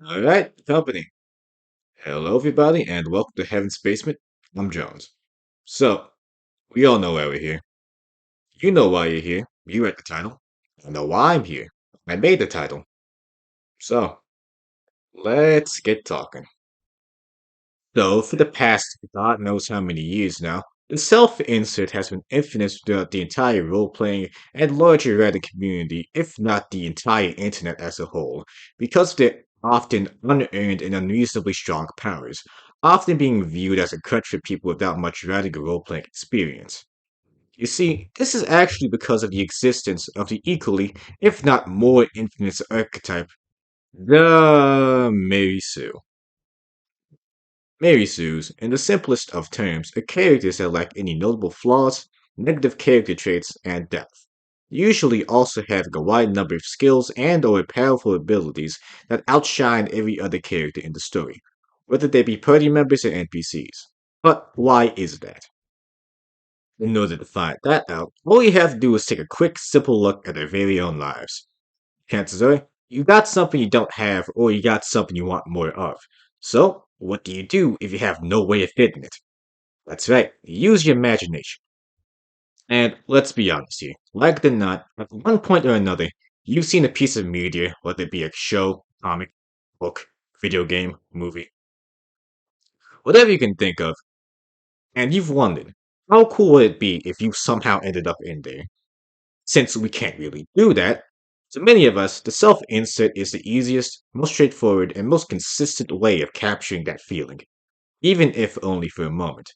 All right, company. Hello, everybody, and welcome to Heaven's Basement. I'm Jones. So, we all know why we're here. You know why you're here. You read the title. I know why I'm here. I made the title. So, let's get talking. So, for the past God knows how many years now, the self insert has been infamous throughout the entire role playing and larger Reddit community, if not the entire internet as a whole, because of their often unearned and unreasonably strong powers, often being viewed as a crutch for people without much radical role playing experience. You see, this is actually because of the existence of the equally, if not more infamous archetype, the Mary Sue. Mary Sue's, in the simplest of terms, are characters that lack any notable flaws, negative character traits, and depth. Usually also having a wide number of skills and or powerful abilities that outshine every other character in the story, whether they be party members or NPCs. But why is that? In order to find that out, all you have to do is take a quick, simple look at their very own lives. Chances are, you got something you don't have, or you got something you want more of. So, what do you do if you have no way of fitting it? That's right, use your imagination. And let's be honest here, like it or not, at one point or another, you've seen a piece of media, whether it be a show, comic, book, video game, movie, whatever you can think of, and you've wondered, how cool would it be if you somehow ended up in there? Since we can't really do that, to many of us, the self insert is the easiest, most straightforward, and most consistent way of capturing that feeling, even if only for a moment.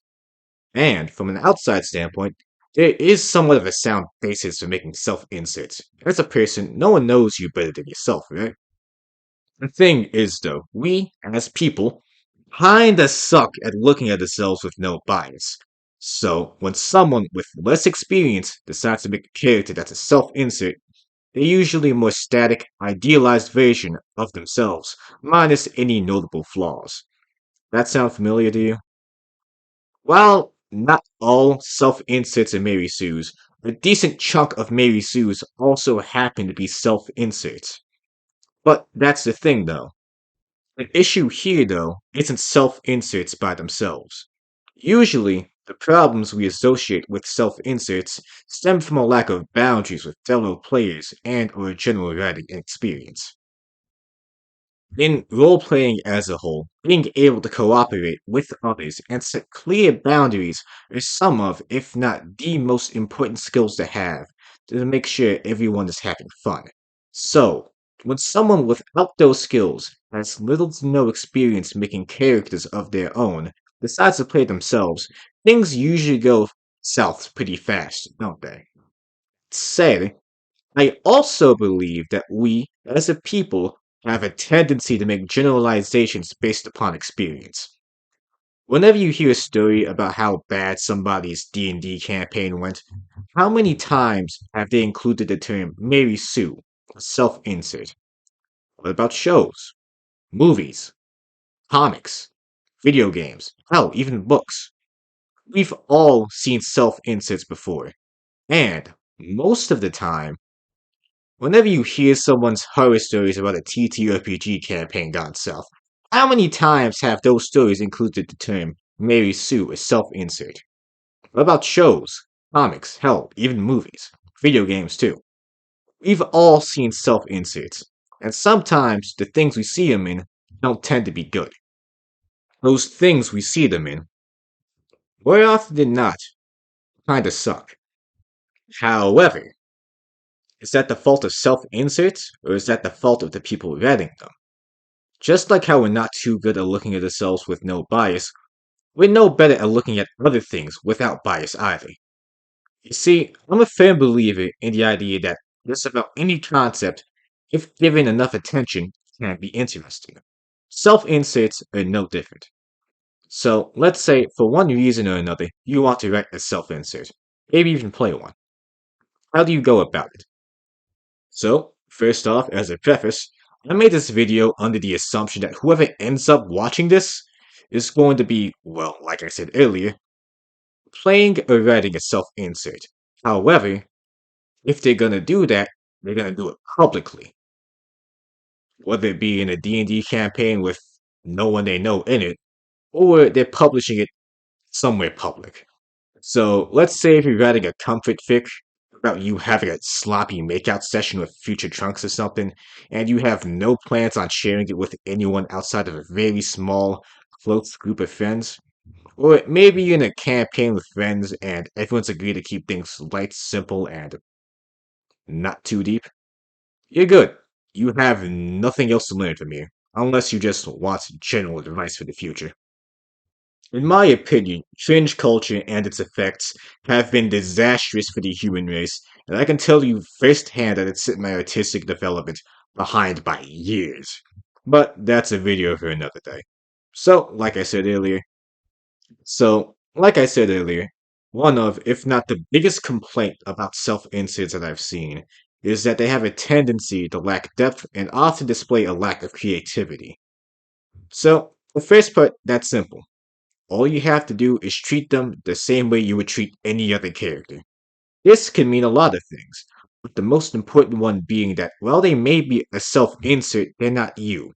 And from an outside standpoint, there is somewhat of a sound basis for making self inserts. As a person, no one knows you better than yourself, right? The thing is, though, we, as people, kinda suck at looking at ourselves with no bias. So, when someone with less experience decides to make a character that's a self insert, they're usually a more static, idealized version of themselves, minus any notable flaws. That sound familiar to you? While not all self-inserts are Mary Sue's, a decent chunk of Mary Sue's also happen to be self-inserts. But that's the thing though. The issue here though isn't self-inserts by themselves. Usually, the problems we associate with self-inserts stem from a lack of boundaries with fellow players and or general writing experience. In role playing as a whole, being able to cooperate with others and set clear boundaries are some of, if not the most important skills to have to make sure everyone is having fun. So, when someone without those skills has little to no experience making characters of their own, decides to play themselves, things usually go south pretty fast, don't they? Said, I also believe that we, as a people, have a tendency to make generalizations based upon experience. Whenever you hear a story about how bad somebody's D&D campaign went, how many times have they included the term Mary Sue, a self-insert? What about shows, movies, comics, video games, hell, even books? We've all seen self-inserts before, and most of the time, whenever you hear someone's horror stories about a TTRPG campaign gone south, how many times have those stories included the term Mary Sue as self-insert? What about shows, comics, hell, even movies, video games too? We've all seen self-inserts, and sometimes the things we see them in don't tend to be good. Those things we see them in, more often than not, kinda suck. However, is that the fault of self-inserts, or is that the fault of the people writing them? Just like how we're not too good at looking at ourselves with no bias, we're no better at looking at other things without bias either. You see, I'm a firm believer in the idea that just about any concept, if given enough attention, can be interesting. Self inserts are no different. So, let's say for one reason or another, you want to write a self insert, maybe even play one. How do you go about it? So, first off, as a preface, I made this video under the assumption that whoever ends up watching this is going to be, well, like I said earlier, playing or writing a self insert. However, if they're gonna do that, they're gonna do it publicly. whether it be in a D&D campaign with no one they know in it, or they're publishing it somewhere public. So let's say if you're writing a comfort fic about you having a sloppy makeout session with future Trunks or something, and you have no plans on sharing it with anyone outside of a very small, close group of friends, or maybe you're in a campaign with friends and everyone's agreed to keep things light, simple, and not too deep, you're good. You have nothing else to learn from here, unless you just want general advice for the future. In my opinion, cringe culture and its effects have been disastrous for the human race, and I can tell you firsthand that it set my artistic development behind by years. But that's a video for another day. So, like I said earlier, like I said earlier, one of, if not the biggest complaint about self-inserts that I've seen is that they have a tendency to lack depth and often display a lack of creativity. So, the first part, that's simple. All you have to do is treat them the same way you would treat any other character. This can mean a lot of things, but the most important one being that while they may be a self insert, they're not you.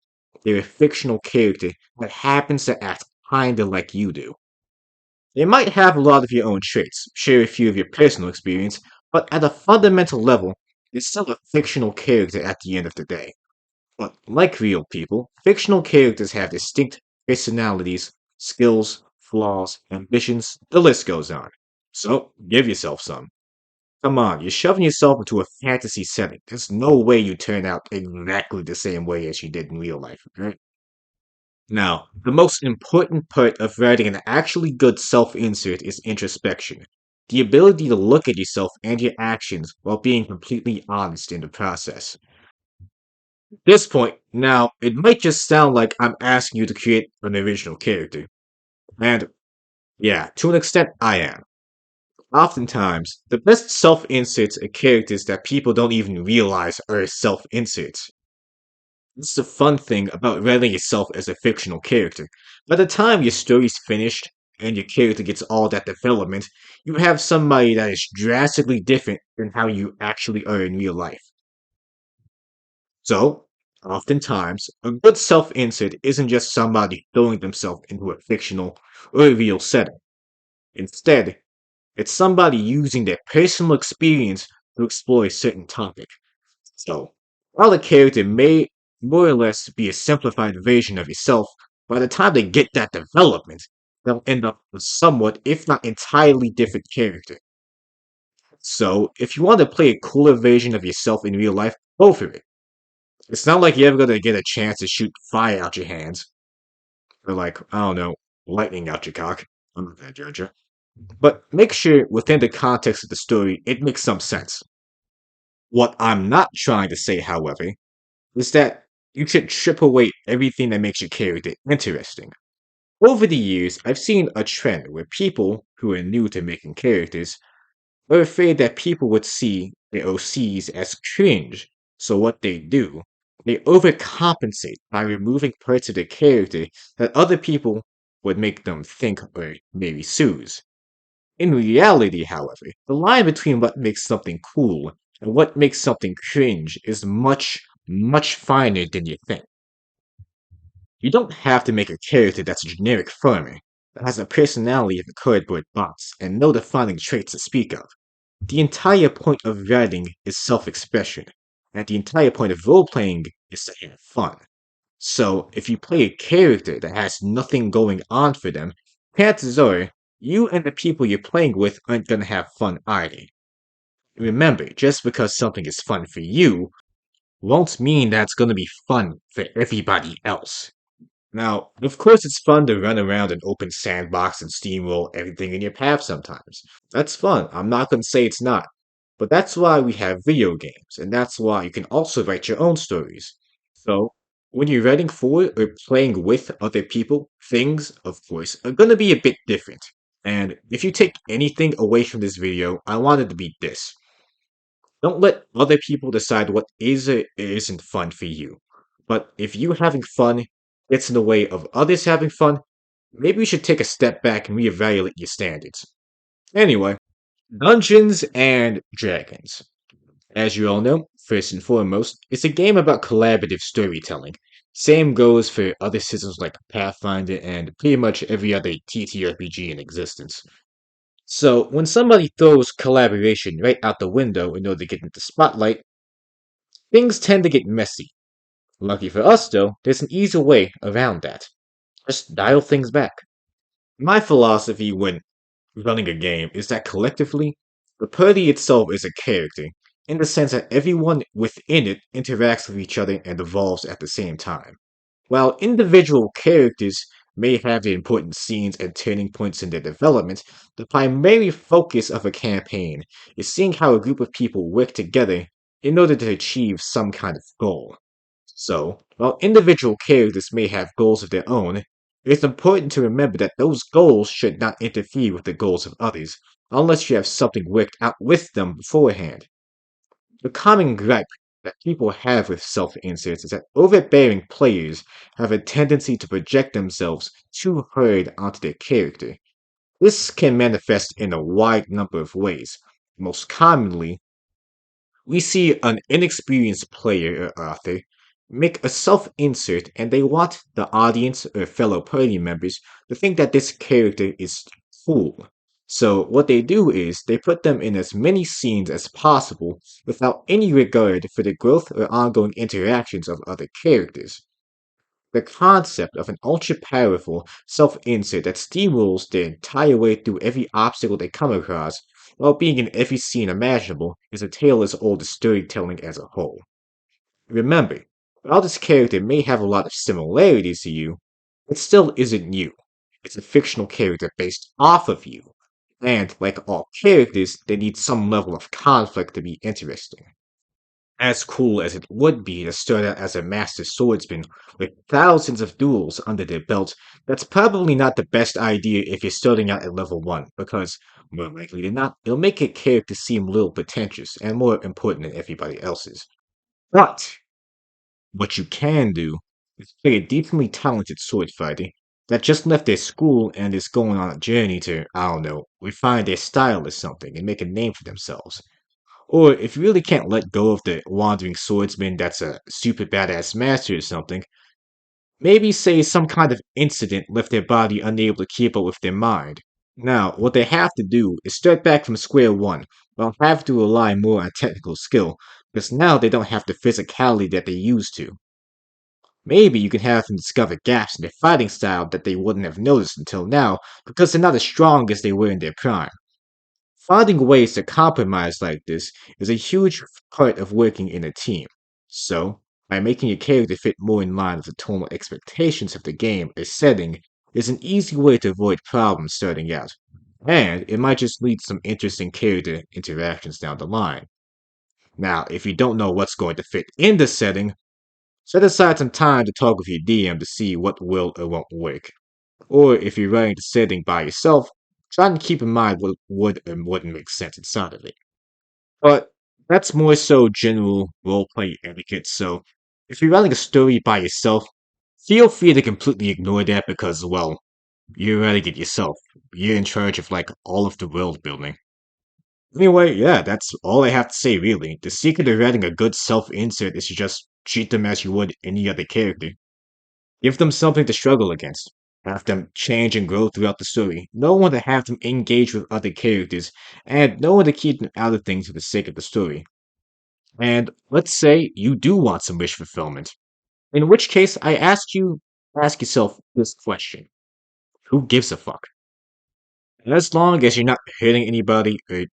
They're a fictional character that happens to act kinda like you do. They might have a lot of your own traits, share a few of your personal experience, but at a fundamental level, they're still a fictional character at the end of the day. But like real people, fictional characters have distinct personalities, skills, flaws, ambitions, the list goes on. So, give yourself some. Come on, you're shoving yourself into a fantasy setting. There's no way you turn out exactly the same way as you did in real life, right? Now, the most important part of writing an actually good self insert is introspection. The ability to look at yourself and your actions while being completely honest in the process. At this point, now, it might just sound like I'm asking you to create an original character. And yeah, to an extent, I am. Oftentimes, the best self inserts are characters that people don't even realize are self inserts. This is the fun thing about writing yourself as a fictional character. By the time your story's finished and your character gets all that development, you have somebody that is drastically different than how you actually are in real life. So, oftentimes, a good self insert isn't just somebody throwing themselves into a fictional or a real setting. Instead, it's somebody using their personal experience to explore a certain topic. So, while the character may more or less be a simplified version of yourself, by the time they get that development, they'll end up with somewhat, if not entirely different character. So, if you want to play a cooler version of yourself in real life, go for it. It's not like you're ever gonna get a chance to shoot fire out your hands, or like, I don't know, lightning out your cock. I'm not gonna judge you. But make sure within the context of the story, it makes some sense. What I'm not trying to say, however, is that you should strip away everything that makes your character interesting. Over the years, I've seen a trend where people who are new to making characters are afraid that people would see their OCs as cringe, so what they do, they overcompensate by removing parts of their character that other people would make them think or maybe soothe. In reality, however, the line between what makes something cool and what makes something cringe is much, much finer than you think. You don't have to make a character that's a generic farmer, that has a personality of a cardboard box and no defining traits to speak of. The entire point of writing is self-expression, and the entire point of role-playing is to have fun. So, if you play a character that has nothing going on for them, chances are you and the people you're playing with aren't gonna have fun either. Remember, just because something is fun for you won't mean that it's gonna be fun for everybody else. Now, of course, it's fun to run around an open sandbox and steamroll everything in your path sometimes. That's fun. I'm not going to say it's not. But that's why we have video games, and that's why you can also write your own stories. So, when you're writing for or playing with other people, things, of course, are going to be a bit different. And if you take anything away from this video, I want it to be this. Don't let other people decide what is or isn't fun for you. But if you having fun gets in the way of others having fun, maybe you should take a step back and reevaluate your standards. Anyway, Dungeons and Dragons. As you all know, First and foremost, it's a game about collaborative storytelling. Same goes for other systems like Pathfinder and pretty much every other TTRPG in existence. So, when somebody throws collaboration right out the window in order to get into the spotlight, things tend to get messy. Lucky for us, though, there's an easy way around that. Just dial things back. My philosophy when running a game is that collectively, the party itself is a character, in the sense that everyone within it interacts with each other and evolves at the same time. While individual characters may have their important scenes and turning points in their development, the primary focus of a campaign is seeing how a group of people work together in order to achieve some kind of goal. So, while individual characters may have goals of their own, it's important to remember that those goals should not interfere with the goals of others, unless you have something worked out with them beforehand. The common gripe that people have with self-inserts is that overbearing players have a tendency to project themselves too hard onto their character. This can manifest in a wide number of ways. Most commonly, we see an inexperienced player or author make a self insert and they want the audience or fellow party members to think that this character is cool. So, what they do is they put them in as many scenes as possible without any regard for the growth or ongoing interactions of other characters. The concept of an ultra powerful self insert that steamrolls their entire way through every obstacle they come across, while being in every scene imaginable, is a tale as old as storytelling as a whole. Remember, while this character may have a lot of similarities to you, it still isn't you. It's a fictional character based off of you. And, like all characters, they need some level of conflict to be interesting. As cool as it would be to start out as a master swordsman with thousands of duels under their belt, that's probably not the best idea if you're starting out at level 1, because, more likely than not, it'll make your character seem little pretentious and more important than everybody else's. But, what you can do is play a decently talented sword fighter that just left their school and is going on a journey to, I don't know, refine their style or something and make a name for themselves. Or if you really can't let go of the wandering swordsman that's a super badass master or something, maybe say some kind of incident left their body unable to keep up with their mind. Now, what they have to do is start back from square one, while have to rely more on technical skill, because now they don't have the physicality that they used to. Maybe you can have them discover gaps in their fighting style that they wouldn't have noticed until now, because they're not as strong as they were in their prime. Finding ways to compromise like this is a huge part of working in a team. So, by making your character fit more in line with the tonal expectations of the game or setting is an easy way to avoid problems starting out. And it might just lead to some interesting character interactions down the line. Now, if you don't know what's going to fit in the setting, set aside some time to talk with your DM to see what will or won't work. Or if you're running the setting by yourself, try to keep in mind what would and wouldn't make sense inside of it. But that's more so general roleplay etiquette, so if you're running a story by yourself, feel free to completely ignore that because, well, you're running it yourself. You're in charge of, like, all of the world building. Anyway, yeah, that's all I have to say, really. The secret of writing a good self insert is to just treat them as you would any other character. Give them something to struggle against. Have them change and grow throughout the story. Know when to have them engage with other characters, and know when to keep them out of things for the sake of the story. And let's say you do want some wish fulfillment. In which case, ask yourself this question. Who gives a fuck? As long as you're not hurting anybody or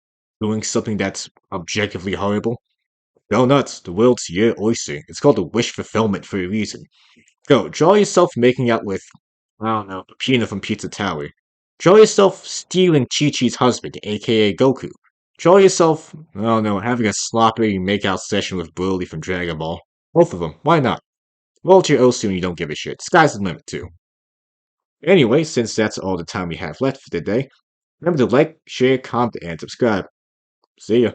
doing something that's objectively horrible, go nuts. The world's your oyster. It's called a wish fulfillment for a reason. Go, draw yourself making out with, I don't know, Peanut from Pizza Tower. Draw yourself stealing Chi-Chi's husband, aka Goku. Draw yourself, I don't know, having a sloppy makeout session with Broly from Dragon Ball. Both of them, why not? Roll to your Osu and you don't give a shit. Sky's the limit, too. Anyway, since that's all the time we have left for today, remember to like, share, comment, and subscribe. See ya.